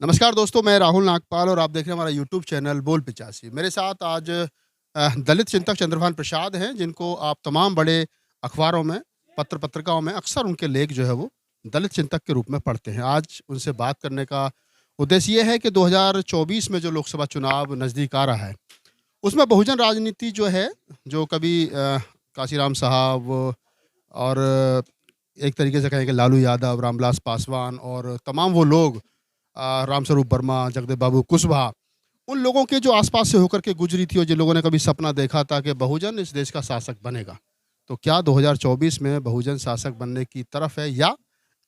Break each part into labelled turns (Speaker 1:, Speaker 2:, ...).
Speaker 1: नमस्कार दोस्तों, मैं राहुल नागपाल और आप देख रहे हैं हमारा यूट्यूब चैनल बोल 85। मेरे साथ आज दलित चिंतक चंद्रभान प्रसाद हैं, जिनको आप तमाम बड़े अखबारों में, पत्रिकाओं में अक्सर उनके लेख जो है वो दलित चिंतक के रूप में पढ़ते हैं। आज उनसे बात करने का उद्देश्य ये है कि 2024 में जो लोकसभा चुनाव नज़दीक आ रहा है, उसमें बहुजन राजनीति जो है, जो कभी काशीराम साहब और एक तरीके से कहें कि लालू यादव, रामविलास पासवान और तमाम वो लोग, रामस्वरूप वर्मा, जगदेव बाबू कुशवाहा, उन लोगों के जो आसपास से होकर के गुजरी थी और जिन लोगों ने कभी सपना देखा था कि बहुजन इस देश का शासक बनेगा, तो क्या 2024 में बहुजन शासक बनने की तरफ है, या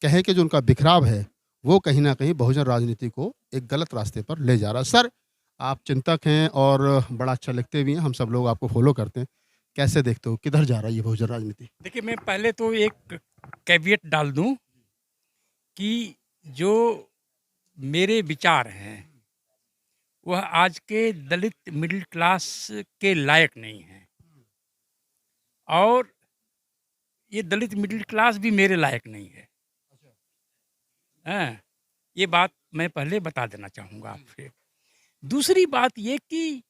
Speaker 1: कहें कि जो उनका बिखराव है वो कहीं ना कहीं बहुजन राजनीति को एक गलत रास्ते पर ले जा रहा है। सर, आप चिंतक हैं और बड़ा अच्छा लिखते भी हैं, हम सब लोग आपको फॉलो करते हैं। कैसे देखते हो, किधर जा रहा है ये बहुजन राजनीति?
Speaker 2: देखिए, मैं पहले तो एक कैविएट डाल दूं कि जो मेरे विचार हैं वह आज के दलित मिडिल क्लास के लायक नहीं हैं, और ये दलित मिडिल क्लास भी मेरे लायक नहीं है। हाँ, ये बात मैं पहले बता देना चाहूँगा आपसे। दूसरी बात ये कि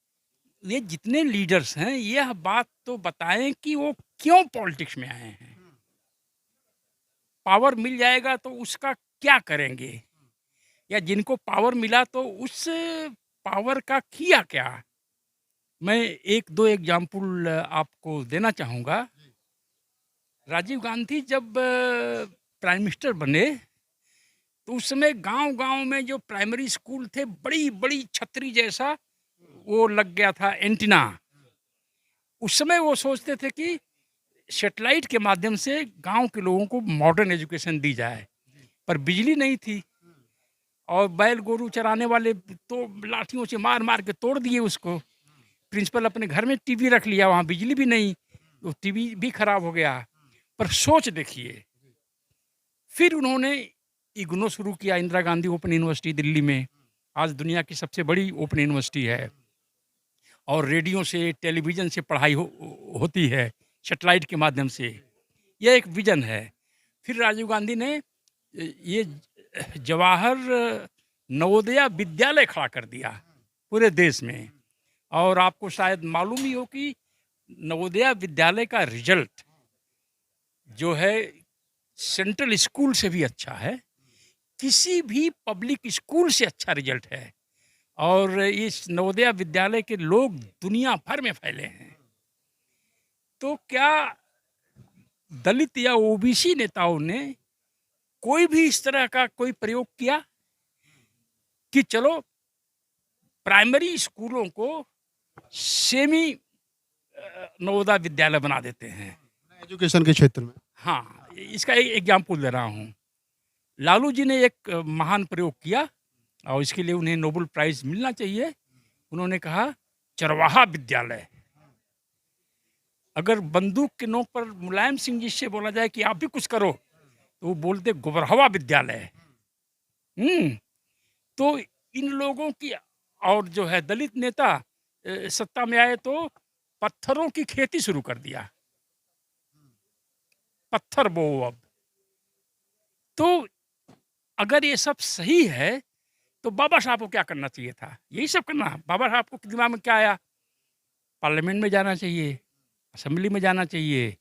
Speaker 2: ये जितने लीडर्स हैं, यह बात तो बताएं कि वो क्यों पॉलिटिक्स में आए हैं। पावर मिल जाएगा तो उसका क्या करेंगे, या जिनको पावर मिला तो उस पावर का किया क्या। मैं एक दो एग्जाम्पल आपको देना चाहूँगा। राजीव गांधी जब प्राइम मिनिस्टर बने तो उस समय गांव-गांव में जो प्राइमरी स्कूल थे, बड़ी-बड़ी छतरी जैसा वो लग गया था एंटीना। उस समय वो सोचते थे कि सैटेलाइट के माध्यम से गांव के लोगों को मॉडर्न एजुकेशन दी जाए, पर बिजली नहीं थी और बैल गोरू चराने वाले तो लाठियों से मार मार के तोड़ दिए उसको। प्रिंसिपल अपने घर में टीवी रख लिया, वहाँ बिजली भी नहीं, तो टीवी भी खराब हो गया। पर सोच देखिए, फिर उन्होंने इग्नू शुरू किया, इंदिरा गांधी ओपन यूनिवर्सिटी दिल्ली में, आज दुनिया की सबसे बड़ी ओपन यूनिवर्सिटी है, और रेडियो से टेलीविज़न से पढ़ाई होती है, सैटेलाइट के माध्यम से। यह एक विज़न है। फिर राजीव गांधी ने ये जवाहर नवोदया विद्यालय खड़ा कर दिया पूरे देश में, और आपको शायद मालूम ही हो कि नवोदया विद्यालय का रिजल्ट जो है सेंट्रल स्कूल से भी अच्छा है, किसी भी पब्लिक स्कूल से अच्छा रिजल्ट है, और इस नवोदया विद्यालय के लोग दुनिया भर में फैले हैं। तो क्या दलित या ओबीसी नेताओं ने कोई भी इस तरह का कोई प्रयोग किया कि चलो प्राइमरी स्कूलों को सेमी नवोदया विद्यालय बना देते हैं
Speaker 1: एजुकेशन के क्षेत्र में?
Speaker 2: हाँ, इसका एक एग्जाम्पल दे रहा हूँ। लालू जी ने एक महान प्रयोग किया और इसके लिए उन्हें नोबेल प्राइज मिलना चाहिए। उन्होंने कहा चरवाहा विद्यालय। अगर बंदूक के नोक पर मुलायम सिंह जी से बोला जाए कि आप भी कुछ करो, तो वो बोलते गोबरहवा विद्यालय। तो इन लोगों की, और जो है दलित नेता सत्ता में आए तो पत्थरों की खेती शुरू कर दिया, पत्थर बो अब। तो अगर ये सब सही है तो बाबा साहब को क्या करना चाहिए था? यही सब करना। बाबा साहब को दिमाग में क्या आया? पार्लियामेंट में जाना चाहिए, असेंबली में जाना चाहिए,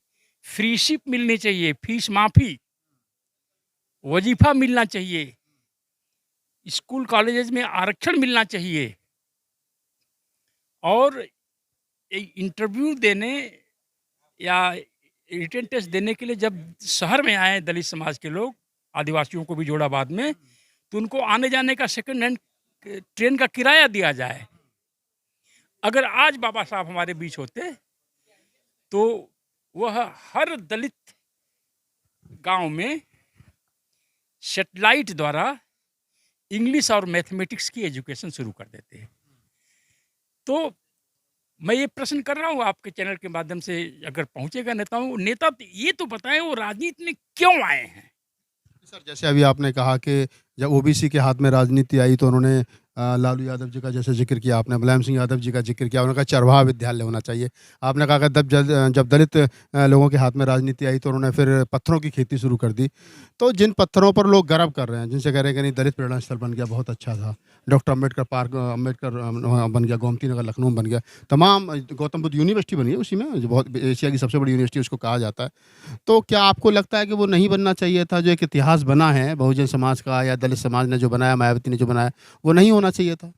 Speaker 2: फ्रीशिप मिलनी चाहिए, फीस माफी, वजीफा मिलना चाहिए, स्कूल कॉलेजेस में आरक्षण मिलना चाहिए, और इंटरव्यू देने या रिटन टेस्ट देने के लिए जब शहर में आए दलित समाज के लोग, आदिवासियों को भी जोड़ा बाद में, तो उनको आने जाने का सेकंड हैंड ट्रेन का किराया दिया जाए। अगर आज बाबा साहब हमारे बीच होते तो वह हर दलित गांव में सैटेलाइट द्वारा इंग्लिश और मैथमेटिक्स की एजुकेशन शुरू कर देते हैं। तो मैं ये प्रश्न कर रहा हूँ आपके चैनल के माध्यम से, अगर पहुंचेगा नेता ये तो बताएं वो राजनीति में क्यों आए हैं।
Speaker 1: सर, जैसे अभी आपने कहा कि जब ओबीसी के हाथ में राजनीति आई तो उन्होंने लालू यादव जी का जैसे ज़िक्र किया आपने, मुलायम सिंह यादव जी का ज़िक्र किया, उन्होंने कहा चरवाहा विद्यालय होना चाहिए। आपने कहा कि जब दलित लोगों के हाथ में राजनीति आई तो उन्होंने फिर पत्थरों की खेती शुरू कर दी। तो जिन पत्थरों पर लोग गर्व कर रहे हैं, जिनसे कह रहे हैं कि नहीं दलित प्रेरणा स्थल बन गया, बहुत अच्छा था। डॉक्टर अम्बेडकर पार्क बन गया, गोमती नगर लखनऊ में बन गया। तमाम गौतम बुद्ध यूनिवर्सिटी बनी है उसी में, जो बहुत एशिया की सबसे बड़ी यूनिवर्सिटी उसको कहा जाता है। तो क्या आपको लगता है कि वो नहीं बनना चाहिए था, जो एक इतिहास बना है बहुजन समाज का या दलित समाज ने जो बनाया, मायावती ने जो बनाया, वो नहीं होना चाहिए था?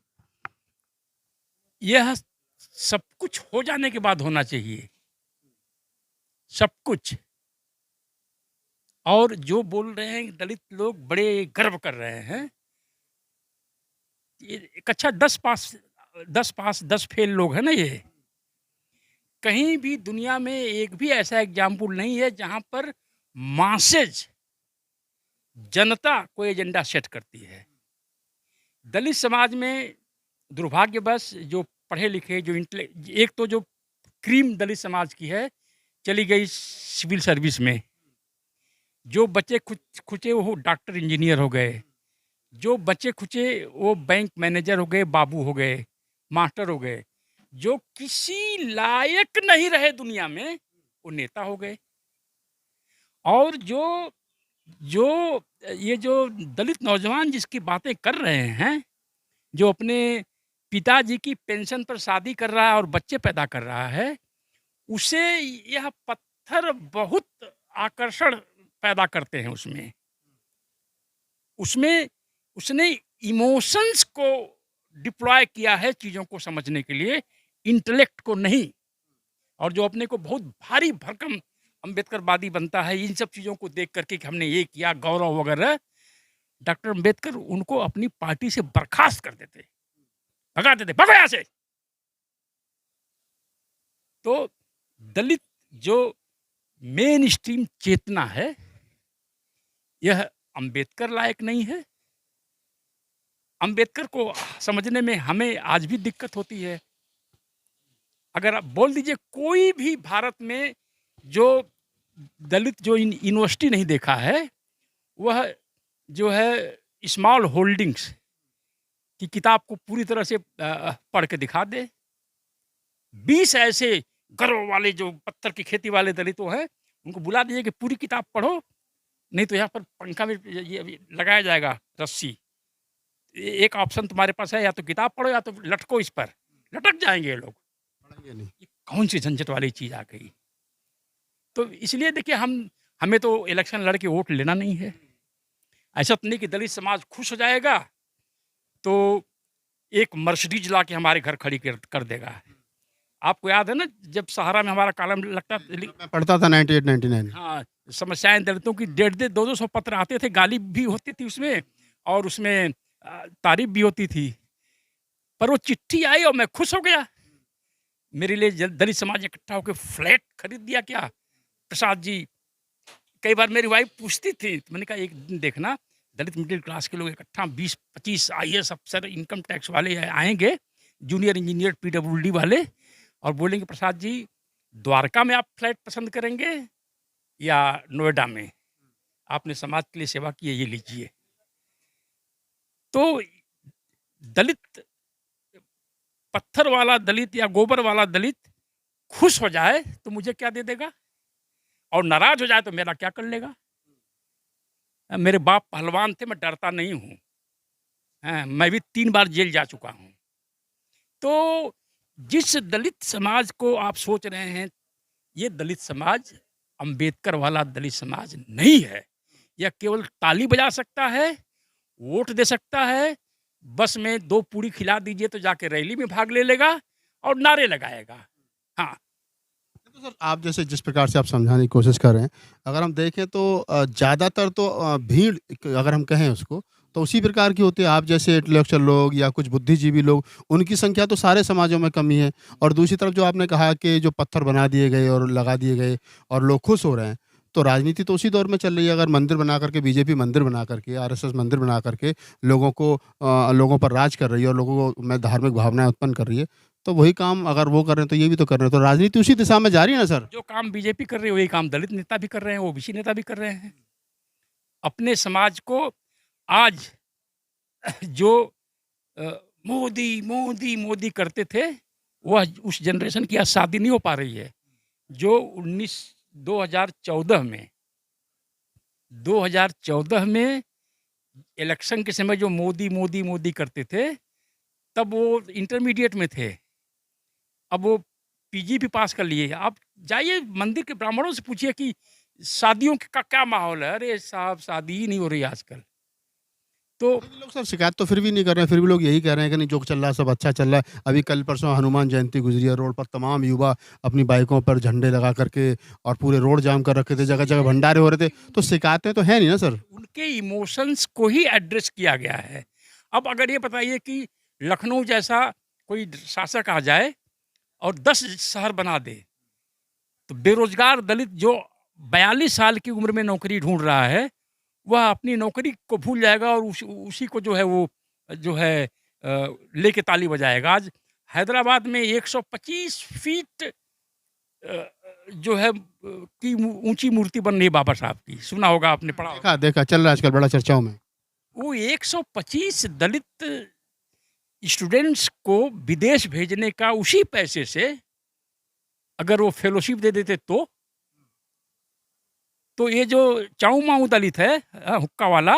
Speaker 2: यह सब कुछ हो जाने के बाद होना चाहिए, सब कुछ। और जो बोल रहे हैं कि दलित लोग बड़े गर्व कर रहे हैं, ये एक अच्छा 10 पास 10 फेल लोग हैं ना ये। कहीं भी दुनिया में एक भी ऐसा एग्जाम्पल नहीं है जहाँ पर मासेज जनता कोई एजेंडा सेट करती है। दलित समाज में दुर्भाग्यवश जो पढ़े लिखे जो एक तो जो क्रीम दलित समाज की है, चली गई सिविल सर्विस में। जो बच्चे खुचे वो डॉक्टर इंजीनियर हो गए, जो बच्चे खुचे वो बैंक मैनेजर हो गए, बाबू हो गए, मास्टर हो गए। जो किसी लायक नहीं रहे दुनिया में, वो नेता हो गए। और जो जो ये जो दलित नौजवान जिसकी बातें कर रहे हैं, जो अपने पिताजी की पेंशन पर शादी कर रहा है और बच्चे पैदा कर रहा है, उसे यह पत्थर बहुत आकर्षण पैदा करते हैं उसमें। उसमें उसने इमोशंस को डिप्लॉय किया है चीज़ों को समझने के लिए, इंटेलेक्ट को नहीं। और जो अपने को बहुत भारी भरकम अम्बेडकरवादी बनता है इन सब चीज़ों को देख करके कि हमने ये किया, गौरव वगैरह, डॉक्टर अम्बेडकर उनको अपनी पार्टी से बर्खास्त कर देते, भगा देते, भगो यहाँ से। तो दलित जो मेन स्ट्रीम चेतना है, यह अम्बेडकर लायक नहीं है। अम्बेडकर को समझने में हमें आज भी दिक्कत होती है। अगर आप बोल दीजिए कोई भी भारत में जो दलित जो यूनिवर्सिटी नहीं देखा है, वह जो है स्मॉल होल्डिंग्स की किताब को पूरी तरह से पढ़ के दिखा दे। 20 ऐसे गर्व वाले जो पत्थर की खेती वाले दलित हैं, उनको बुला दीजिए कि पूरी किताब पढ़ो, नहीं तो यहाँ पर पंखा में ये लगाया जाएगा रस्सी। एक ऑप्शन तुम्हारे पास है, या तो किताब पढ़ो या तो लटको इस पर, लटक जाएंगे ये लोग।
Speaker 1: पढ़ेंगे नहीं।
Speaker 2: ये कौन सी झंझट वाली चीज़ आ गई। तो इसलिए देखिए हमें तो इलेक्शन लड़ के वोट लेना नहीं है। ऐसा तो नहीं कि दलित समाज खुश हो जाएगा तो एक मर्सिडीज ला के हमारे घर खड़ी कर देगा। आपको याद है ना जब सहारा में हमारा कॉलम लगता
Speaker 1: मैं पढ़ता था 98 99
Speaker 2: हाँ, समस्याएं दलितों की 150 200 पत्र आते थे, गाली भी होती थी उसमें और उसमें तारीफ भी होती थी। पर वो चिट्ठी आई और मैं खुश हो गया। मेरे लिए दलित समाज इकट्ठा होकर फ्लैट खरीद दिया क्या प्रसाद जी। कई बार मेरी वाइफ पूछती थी, तो मैंने कहा एक दिन देखना दलित मिडिल क्लास के लोग इकट्ठा 20-25 IAS अफसर, इनकम टैक्स वाले आएंगे, जूनियर इंजीनियर PWD वाले, और बोलेंगे प्रसाद जी द्वारका में आप फ्लैट पसंद करेंगे या नोएडा में, आपने समाज के लिए सेवा की है, ये लीजिए। तो दलित, पत्थर वाला दलित या गोबर वाला दलित खुश हो जाए तो मुझे क्या दे देगा, और नाराज हो जाए तो मेरा क्या कर लेगा। मेरे बाप पहलवान थे, मैं डरता नहीं हूँ। मैं भी 3 बार जेल जा चुका हूँ। तो जिस दलित समाज को आप सोच रहे हैं, ये दलित समाज अंबेडकर वाला दलित समाज नहीं है। यह केवल ताली बजा सकता है, वोट दे सकता है, बस में 2 पूरी खिला दीजिए तो जाके रैली में भाग ले लेगा और नारे लगाएगा। हाँ,
Speaker 1: तो सर आप जैसे जिस प्रकार से आप समझाने की कोशिश कर रहे हैं, अगर हम देखें तो ज़्यादातर तो भीड़ अगर हम कहें उसको, तो उसी प्रकार की होती है। आप जैसे इंटेलेक्चुअल लोग या कुछ बुद्धिजीवी लोग, उनकी संख्या तो सारे समाजों में कमी है। और दूसरी तरफ जो आपने कहा कि जो पत्थर बना दिए गए और लगा दिए गए और लोग खुश हो रहे हैं, तो राजनीति तो उसी दौर में चल रही है। अगर मंदिर बना करके बीजेपी मंदिर बना करके, आरएसएस मंदिर बना करके लोगों पर राज कर रही है और लोगों को में धार्मिक भावनाएँ उत्पन्न कर रही है, तो वही काम अगर वो कर रहे हैं तो ये भी तो कर रहे हैं। तो राजनीति उसी दिशा में जा रही है ना सर?
Speaker 2: जो काम बीजेपी कर रही है वही काम दलित नेता भी कर रहे हैं, ओबीसी नेता भी कर रहे हैं। अपने समाज को आज जो मोदी मोदी मोदी करते थे, वह उस जनरेशन की आज शादी नहीं हो पा रही है जो 2014 में 2014 में इलेक्शन के समय जो मोदी मोदी मोदी करते थे, तब वो इंटरमीडिएट में थे। अब वो पीजी भी पास कर लिए। आप जाइए मंदिर के ब्राह्मणों से पूछिए कि शादियों का क्या माहौल है? अरे साहब, शादी ही नहीं हो रही आजकल। तो
Speaker 1: फिर भी लोग सर शिकायत तो फिर भी नहीं कर रहे हैं, फिर भी लोग यही कह रहे हैं कि नहीं, जो चल रहा है सब अच्छा चल रहा है। अभी कल परसों हनुमान जयंती गुजरी है, रोड पर तमाम युवा अपनी बाइकों पर झंडे लगा करके और पूरे रोड जाम कर रखे थे, जगह-जगह भंडारे हो रहे थे। तो शिकायतें तो हैं नहीं ना सर?
Speaker 2: उनके इमोशंस को ही एड्रेस किया गया है। अब अगर ये बताइए कि लखनऊ जैसा कोई शासक आ जाए और 10 शहर बना दे, तो बेरोजगार दलित जो 42 साल की उम्र में नौकरी ढूँढ रहा है, वह अपनी नौकरी को भूल जाएगा और उसी को जो है वो जो है लेके ताली बजाएगा। आज हैदराबाद में 125 फीट जो है की ऊँची मूर्ति बन रही है बाबा साहब की। सुना होगा आपने, पढ़ा होगा।
Speaker 1: देखा चल रहा है आजकल बड़ा चर्चाओं में।
Speaker 2: वो 125 दलित स्टूडेंट्स को विदेश भेजने का उसी पैसे से अगर वो फेलोशिप दे देते तो ये जो चाऊ माऊ दलित है हुक्का वाला,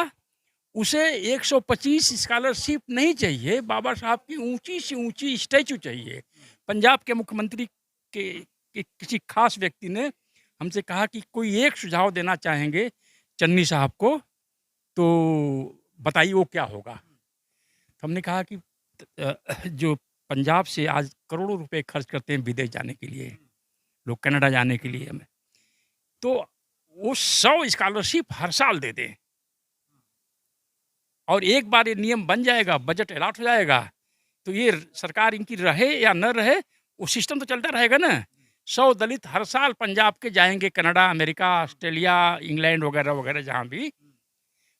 Speaker 2: उसे 125 स्कॉलरशिप नहीं चाहिए, बाबा साहब की ऊंची से ऊंची स्टैचू चाहिए। पंजाब के मुख्यमंत्री के किसी खास व्यक्ति ने हमसे कहा कि कोई एक सुझाव देना चाहेंगे चन्नी साहब को, तो बताइए वो क्या होगा। तो हमने कहा कि जो पंजाब से आज करोड़ों रुपए खर्च करते हैं विदेश जाने के लिए, लोग कनाडा जाने के लिए, हमें तो वो 100 स्कॉलरशिप हर साल दे दें और एक बार ये नियम बन जाएगा, बजट अलॉट हो जाएगा, तो ये सरकार इनकी रहे या न रहे, वो सिस्टम तो चलता रहेगा ना। 100 दलित हर साल पंजाब के जाएंगे कनाडा, अमेरिका, ऑस्ट्रेलिया, इंग्लैंड वगैरह वगैरह जहाँ भी।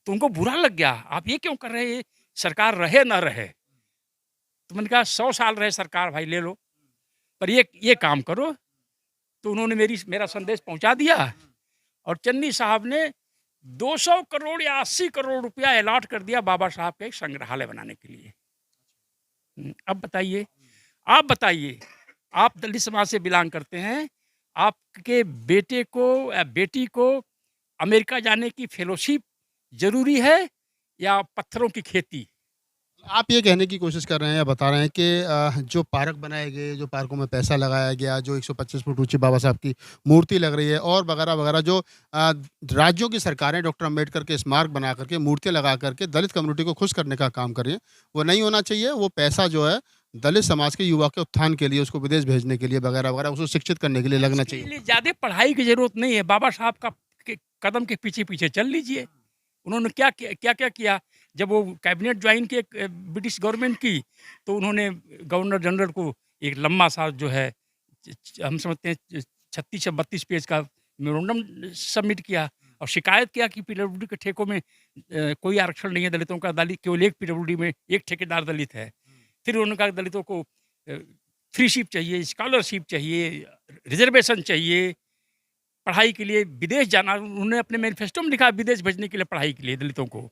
Speaker 2: तो उनको बुरा लग गया, आप ये क्यों कर रहे हैं, सरकार रहे ना रहे। तो मैंने कहा 100 साल रहे सरकार, भाई ले लो, पर ये काम करो। तो उन्होंने मेरा संदेश पहुंचा दिया और चन्नी साहब ने 200 करोड़ या 80 करोड़ रुपया अलॉट कर दिया बाबा साहब का एक संग्रहालय बनाने के लिए। अब बताइए, आप बताइए, आप दलित समाज से बिलोंग करते हैं, आपके बेटे को या बेटी को अमेरिका जाने की फेलोशिप जरूरी है या पत्थरों की खेती?
Speaker 1: आप ये कहने की कोशिश कर रहे हैं या बता रहे हैं कि जो पार्क बनाए गए, जो पार्कों में पैसा लगाया गया, जो 125 फुट ऊँची बाबा साहब की मूर्ति लग रही है और वगैरह-वगैरह, जो राज्यों की सरकारें डॉक्टर अम्बेडकर के स्मारक बना करके, मूर्तियाँ लगा करके दलित कम्युनिटी को खुश करने का काम कर रही हैं, वो नहीं होना चाहिए। वो पैसा जो है दलित समाज के युवा के उत्थान के लिए, उसको विदेश भेजने के लिए वगैरह-वगैरह, उसको शिक्षित करने के लिए लगना
Speaker 2: इसके
Speaker 1: चाहिए।
Speaker 2: लिए ज़्यादा पढ़ाई की ज़रूरत नहीं है, बाबा साहब का के कदम के पीछे-पीछे चल लीजिए। उन्होंने क्या किया, जब वो कैबिनेट ज्वाइन किए ब्रिटिश गवर्नमेंट की, तो उन्होंने गवर्नर जनरल को एक लंबा सा जो है हम समझते हैं 36 या 32 पेज का मेमोरेंडम सबमिट किया और शिकायत किया कि पीडब्ल्यूडी के ठेकों में कोई आरक्षण नहीं है दलितों का, दलित केवल एक पीडब्ल्यूडी में एक ठेकेदार दलित है। फिर उन्होंने कहा दलितों को फ्रीशिप चाहिए, स्कॉलरशिप चाहिए, रिजर्वेशन चाहिए, पढ़ाई के लिए विदेश जाना, उन्होंने अपने मैनिफेस्टो में लिखा विदेश भेजने के लिए पढ़ाई के लिए दलितों को।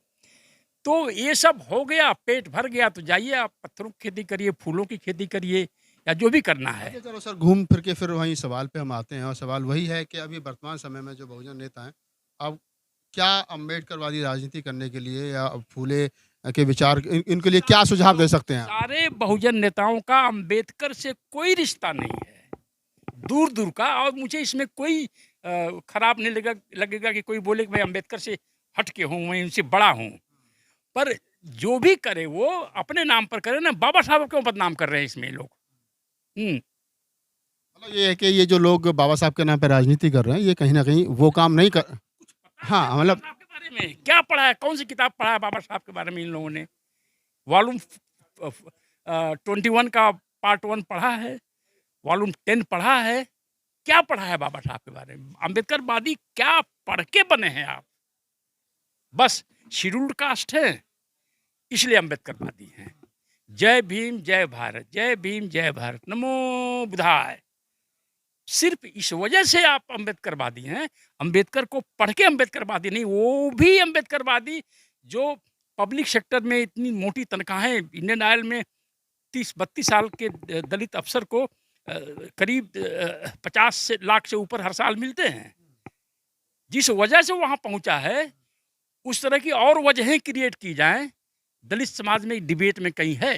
Speaker 2: तो ये सब हो गया, पेट भर गया, तो जाइए आप पत्थरों की खेती करिए, फूलों की खेती करिए या जो भी करना है।
Speaker 1: चलिए, चलो सर, घूम फिर के फिर वहीं सवाल पे हम आते हैं और सवाल वही है कि अभी वर्तमान समय में जो बहुजन नेता हैं, अब क्या अम्बेडकरवादी राजनीति करने के लिए या फूले के विचार इनके लिए क्या सुझाव दे सकते हैं आप?
Speaker 2: सारे बहुजन नेताओं का अम्बेडकर से कोई रिश्ता नहीं है, दूर-दूर का। और मुझे इसमें कोई खराब नहीं लगेगा कि कोई बोले कि मैं अम्बेडकर से हट के हूँ, मैं इनसे बड़ा हूँ। पर जो भी करे वो अपने नाम पर करे ना, बाबा साहब क्यों बदनाम कर रहे हैं इसमें लोग? हुँ।
Speaker 1: मतलब ये है कि ये जो लोग बाबा साहब के नाम पे राजनीति कर रहे हैं, ये कहीं न कहीं वो काम नहीं कर।
Speaker 2: कुछ पता है
Speaker 1: हाँ,
Speaker 2: बाबा
Speaker 1: मतलब
Speaker 2: साहब के बारे में? क्या पढ़ा है? कौन सी किताब पढ़ा है बाबा साहब के बारे में इन लोगों ने? वॉल्यूम 21 का पार्ट 1 पढ़ा है? वॉल्यूम 10 पढ़ा है? क्या पढ़ा है बाबा साहब के बारे में? अम्बेडकरवादी क्या पढ़ के बने हैं आप? बस शेड्यूल्ड कास्ट है, इसलिए अम्बेडकरवादी हैं। जय भीम, जय भारत, जय भीम, जय भारत, नमो बुद्धाय। सिर्फ इस वजह से आप अम्बेडकरवादी हैं। अम्बेडकर को पढ़ के अम्बेडकरवादी नहीं, वो भी अम्बेडकरवादी जो पब्लिक सेक्टर में इतनी मोटी तनख्वाहें, इंडियन ऑयल में 30-32 साल के दलित अफ़सर को करीब 50 से लाख से ऊपर हर साल मिलते हैं। जिस वजह से वो वहाँ पहुँचा है, उस तरह की और वजहें क्रिएट की जाएँ, दलित समाज में डिबेट में कहीं है।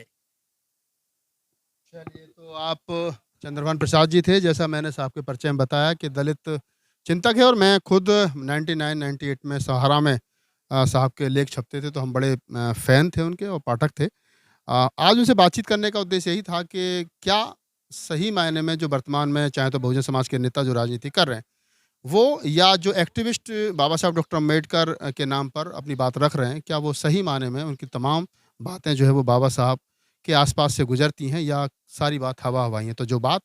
Speaker 1: चलिए, तो आप चंद्रभान प्रसाद जी थे, जैसा मैंने साहब के परिचय में बताया कि दलित चिंतक है और मैं खुद 99-98 में सहारा में साहब के लेख छपते थे, तो हम बड़े फ़ैन थे उनके और पाठक थे। आज उनसे बातचीत करने का उद्देश्य यही था कि क्या सही मायने में जो वर्तमान में चाहे तो बहुजन समाज के नेता जो राजनीति कर रहे हैं, वो या जो एक्टिविस्ट बाबा साहब डॉक्टर अम्बेडकर के नाम पर अपनी बात रख रहे हैं, क्या वो सही मायने में उनकी तमाम बातें जो है वो बाबा साहब के आस-पास से गुज़रती हैं या सारी बात हवा-हवाई है? तो जो बात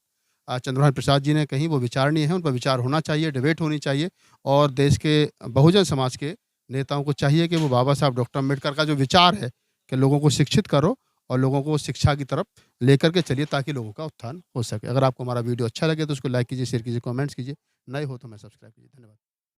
Speaker 1: चंद्रभान प्रसाद जी ने कही वो विचारणीय है, उन पर विचार होना चाहिए, डिबेट होनी चाहिए और देश के बहुजन समाज के नेताओं को चाहिए कि वो बाबा साहब डॉक्टर अम्बेडकर का जो विचार है कि लोगों को शिक्षित करो और लोगों को शिक्षा की तरफ लेकर के चलिए ताकि लोगों का उत्थान हो सके। अगर आपको हमारा वीडियो अच्छा लगे तो उसको लाइक कीजिए, शेयर कीजिए, कमेंट्स कीजिए। नए हो तो हमें सब्सक्राइब कीजिए। धन्यवाद।